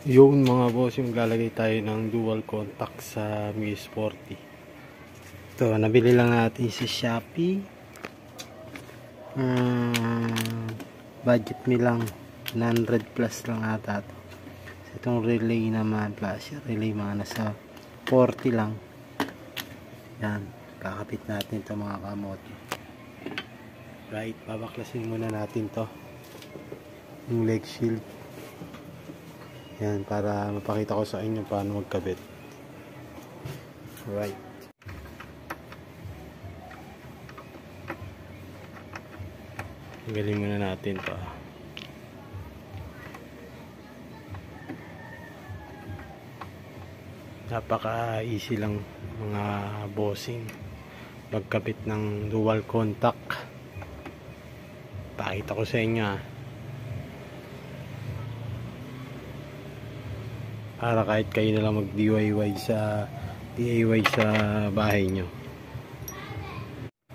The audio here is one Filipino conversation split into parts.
Yung mga boss, yung lalagay tayo ng dual contact sa Muse 40. Ito, nabili lang natin sa Shopee. Budget nilang 100 plus lang ata ito. Itong relay naman, flash relay, mga nasa 40 lang. Yan, kakapit natin ito mga kamote. Right, babaklasin muna natin to yung leg shield. Yan, para mapakita ko sa inyo paano magkabit. Right. Galing muna natin to. Napaka easy lang mga bossing magkabit ng dual contact. Pakita ko sa inyo para kahit kayo na lang mag DIY sa bahay nyo.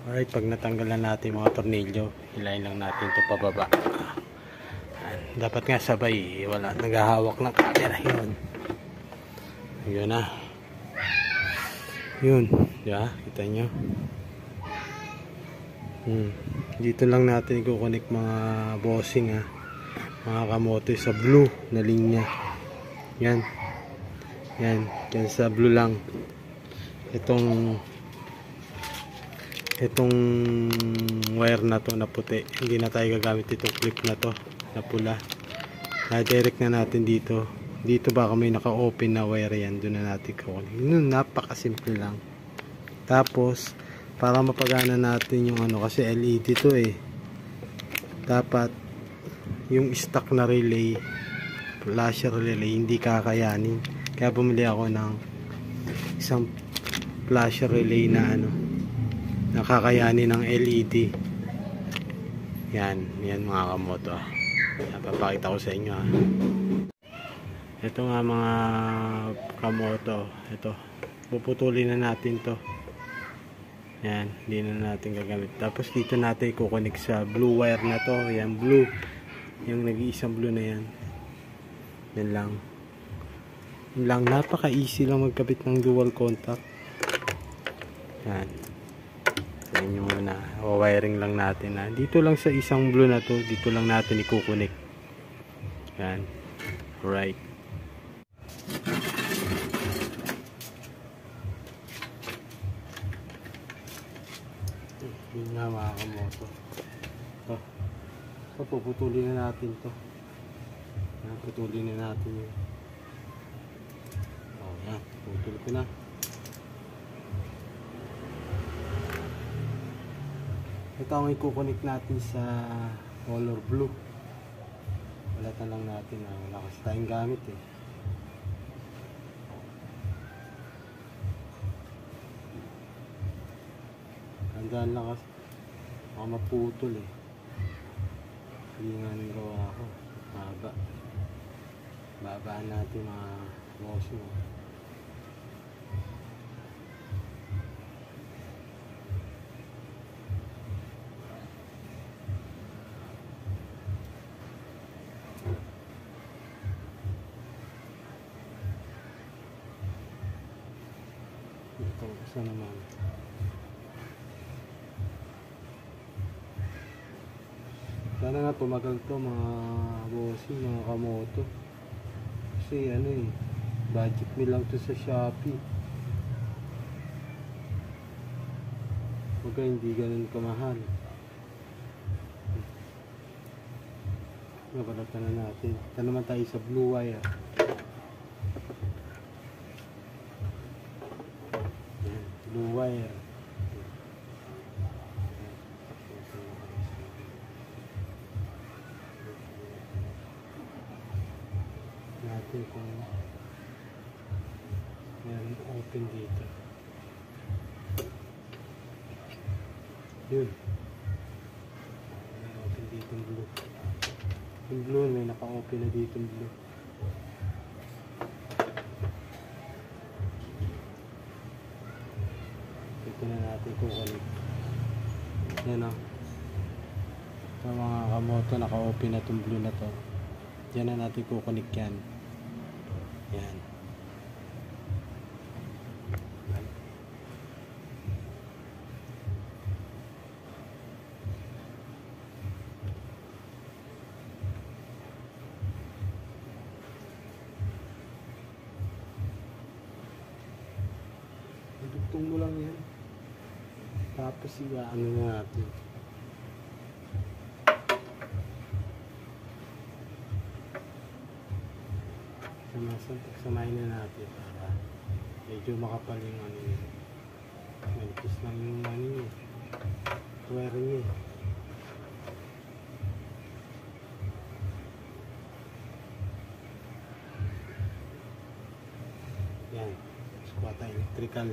Alright, pag natanggalan natin mga tornilyo, hilahin lang natin ito pababa. Dapat nga sabay, wala naghahawak ng camera. Yun na. Yun, diba? Kita nyo. Dito lang natin i-connect mga bossing mga kamote sa blue na linya. Yan. Yan sa blue lang. Itong wire na to na puti, hindi na tayo gagamit itong clip na to na pula. Na-direct na natin dito baka may naka-open na wire yan, doon na natin kukunin. Napakasimple lang. Tapos para mapagana natin yung kasi LED to dapat yung stock na relay, flasher relay, hindi kakayanin. Kaya bumili ako ng isang flasher relay na nakakayanin ng LED. Yan mga kamoto. Papakita ko sa inyo ito nga mga kamoto. Ito, puputulin na natin to. Yan, hindi na natin gagamit. Tapos dito natin i-connect sa blue wire na to. Yan, blue, yung nag-iisang blue na yan. Yan lang, napaka easy lang magkabit ng dual contact. Yan, sa inyo muna, wiring lang natin dito lang sa isang blue na to, dito lang natin i-connect. Yan, right. Yun nga mga kamoto. So puputulin na natin to. Putulin na natin yun. Yan, putul ko na. Ito ang i-connect natin sa color blue. Balatan lang natin wala kasi tayong gamit Tandaan lang kasi baka maputol hindi nga nang gawa ko. Babaan natin mga bossing ito isa naman. Sana nga tumagal to mga bossing, mga kamoto. Kasi budget me lang to sa Shopee. Huwag hindi ganun kamahal. Nabalatan na natin. Ito naman tayo sa blue wire. Blue wire. Natin kung meron open dito. Yun. Meron open dito yung blue. Yung blue may naka-open na dito yung blue. Ito na natin kukunin. Yan Ito mga kamoto, naka-open na itong blue na to. Diyan na natin kukunik yan. Yan. Dugtong mo lang yan. Tapos ano na natin. Pagsamahin na natin para medyo makapal yung ano yun. Manipis lang yung ano yun. Wiring yun. Yan. Squat electrical.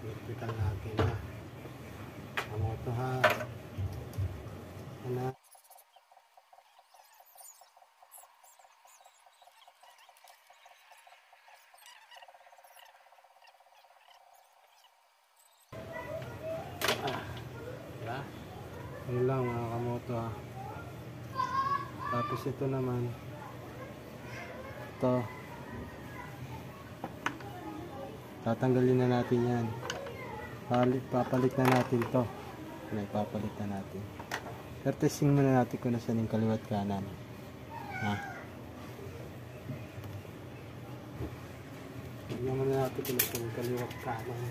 Electrical natin ha. Ang auto ha. Ano? Diba? Yun lang mga kamoto ha. Tapos ito naman. Ito. Tatanggalin na natin yan. Papalit na natin to. Ipapalit na natin. Pero testing muna natin kung nasan yung kaliwat kanan. Ha? Tignan muna natin kung nasan yung kaliwat kanan.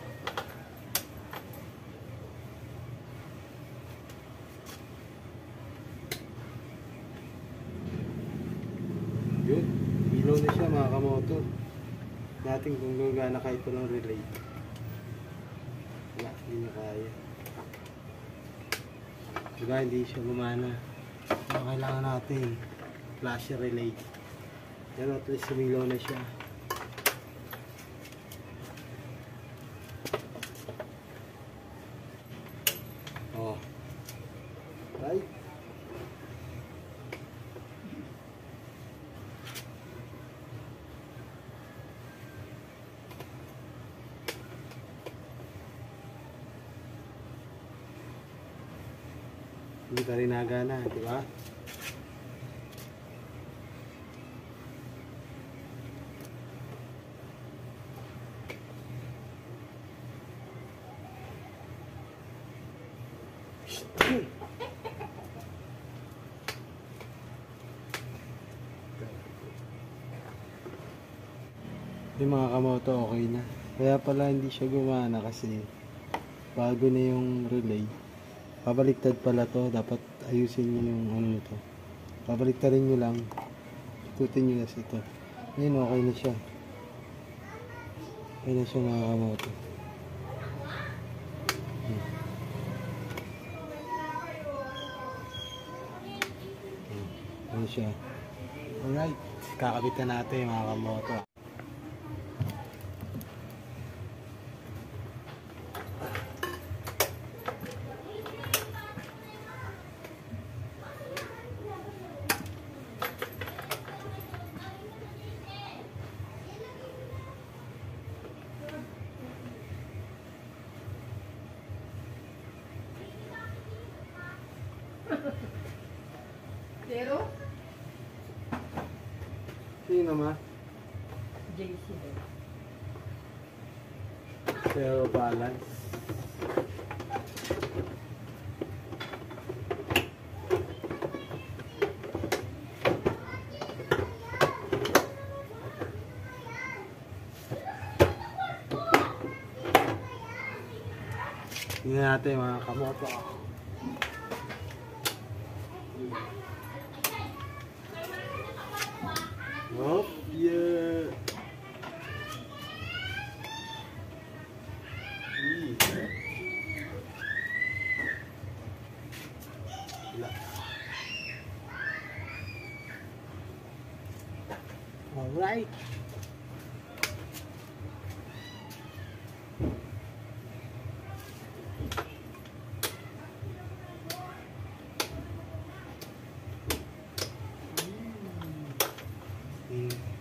Yun. Ilaw na siya mga kamoto. Natin kung gagana kahit walang relay. Wala, hindi na kaya. Diba, hindi siya gumana. So, kailangan natin flash relay. Pero at least sumilaw na siya. Oh. Right? Hindi pa rin nagana, di ba? Yung mga kamoto okay na. Kaya pala hindi siya gumana kasi bago na yung relay. Pabaliktad pala to, dapat ayusin nyo yung ano nito. Pabaliktarin nyo lang, tutin nyo na ito. Ngayon okay na siya. Okay na siya mga kamoto. Ano siya. Alright, kakabitan natin mga kamoto. Zero? Sino ma? JC daw. Zero balance. Tingnan natin mga kamoto. Oh, yeah. All right. Mm.